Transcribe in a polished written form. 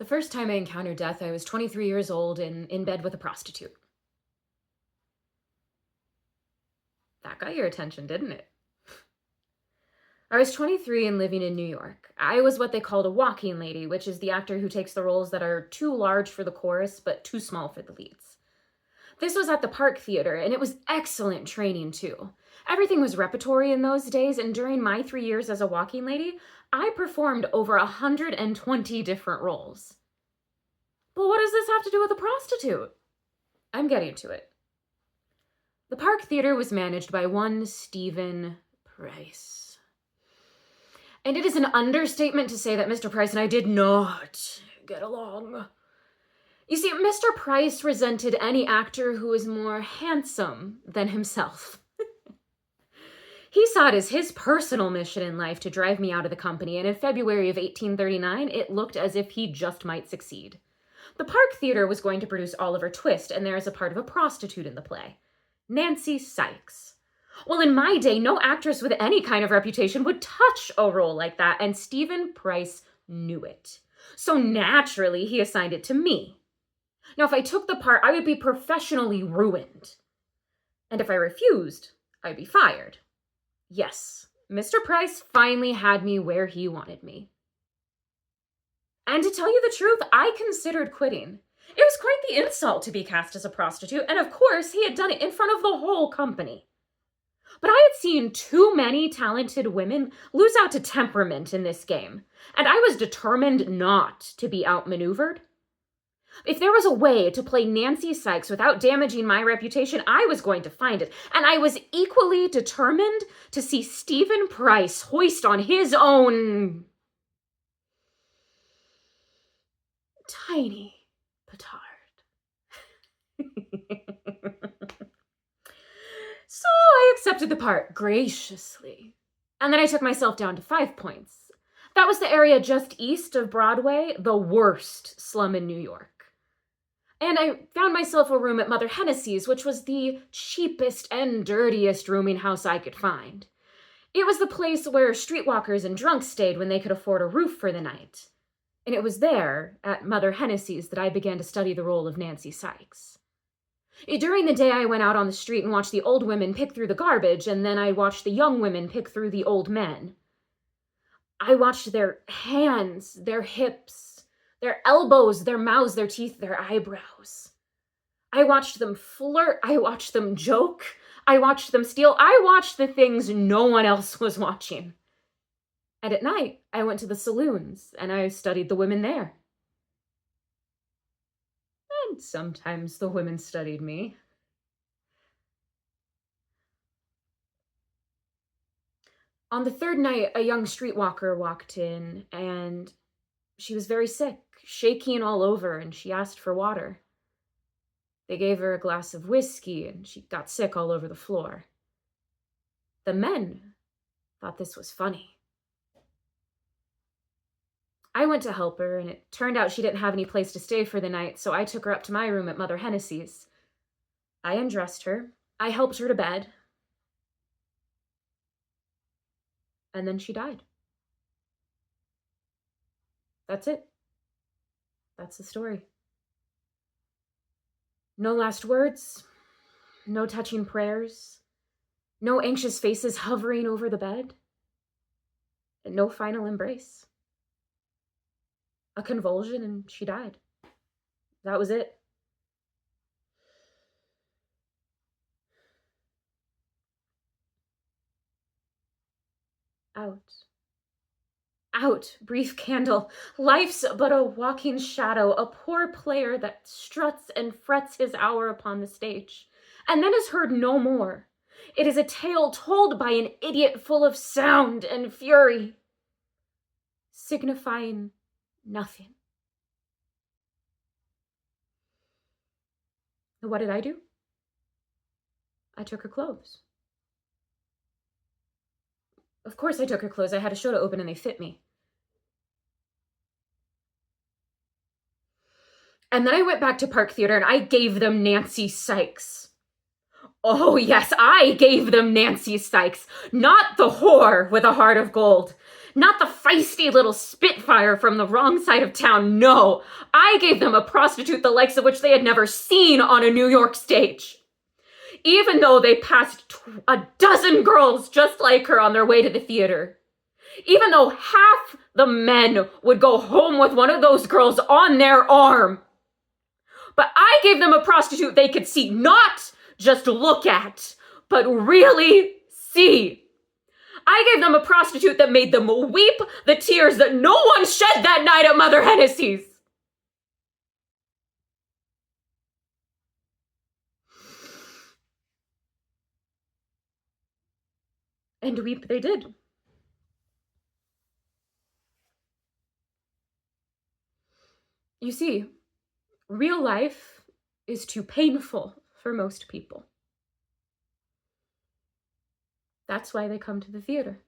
The first time I encountered death, I was 23 years old and in bed with a prostitute. That got your attention, didn't it? I was 23 and living in New York. I was what they called a walking lady, which is the actor who takes the roles that are too large for the chorus but too small for the leads. This was at the Park Theater, and it was excellent training, too. Everything was repertory in those days, and during my 3 years as a walking lady, I performed over 120 different roles. But what does this have to do with a prostitute? I'm getting to it. The Park Theater was managed by one Stephen Price. And it is an understatement to say that Mr. Price and I did not get along. You see, Mr. Price resented any actor who was more handsome than himself. He saw it as his personal mission in life to drive me out of the company, and in February of 1839, it looked as if he just might succeed. The Park Theater was going to produce Oliver Twist, and there is a part of a prostitute in the play. Nancy Sykes. Well, in my day, no actress with any kind of reputation would touch a role like that, and Stephen Price knew it. So naturally, he assigned it to me. Now, if I took the part, I would be professionally ruined. And if I refused, I'd be fired. Yes, Mr. Price finally had me where he wanted me. And to tell you the truth, I considered quitting. It was quite the insult to be cast as a prostitute, and of course, he had done it in front of the whole company. But I had seen too many talented women lose out to temperament in this game, and I was determined not to be outmaneuvered. If there was a way to play Nancy Sykes without damaging my reputation, I was going to find it, and I was equally determined to see Stephen Price hoist on his own tiny petard. So I accepted the part graciously. And then I took myself down to 5 Points. That was the area just east of Broadway, the worst slum in New York. And I found myself a room at Mother Hennessy's, which was the cheapest and dirtiest rooming house I could find. It was the place where streetwalkers and drunks stayed when they could afford a roof for the night. And it was there, at Mother Hennessy's, that I began to study the role of Nancy Sykes. During the day, I went out on the street and watched the old women pick through the garbage, and then I watched the young women pick through the old men. I watched their hands, their hips, their elbows, their mouths, their teeth, their eyebrows. I watched them flirt. I watched them joke. I watched them steal. I watched the things no one else was watching. And at night, I went to the saloons, and I studied the women there. And sometimes the women studied me. On the third night, a young streetwalker walked in, and she was very sick, shaking all over, and she asked for water. They gave her a glass of whiskey, and she got sick all over the floor. The men thought this was funny. I went to help her, and it turned out she didn't have any place to stay for the night, so I took her up to my room at Mother Hennessy's. I undressed her. I helped her to bed. And then she died. That's it. That's the story. No last words, no touching prayers, no anxious faces hovering over the bed, and no final embrace. A convulsion, and she died. That was it. Out. Out, brief candle. Life's but a walking shadow, a poor player that struts and frets his hour upon the stage, and then is heard no more. It is a tale told by an idiot full of sound and fury, signifying nothing. What did I do? I took her clothes. Of course I took her clothes. I had a show to open and they fit me. And then I went back to Park Theater and I gave them Nancy Sykes. Oh yes, I gave them Nancy Sykes, not the whore with a heart of gold. Not the feisty little spitfire from the wrong side of town, no. I gave them a prostitute the likes of which they had never seen on a New York stage. Even though they passed a dozen girls just like her on their way to the theater. Even though half the men would go home with one of those girls on their arm. But I gave them a prostitute they could see, not just look at, but really see. I gave them a prostitute that made them weep the tears that no one shed that night at Mother Hennessy's. And weep they did. You see, real life is too painful for most people. That's why they come to the theater.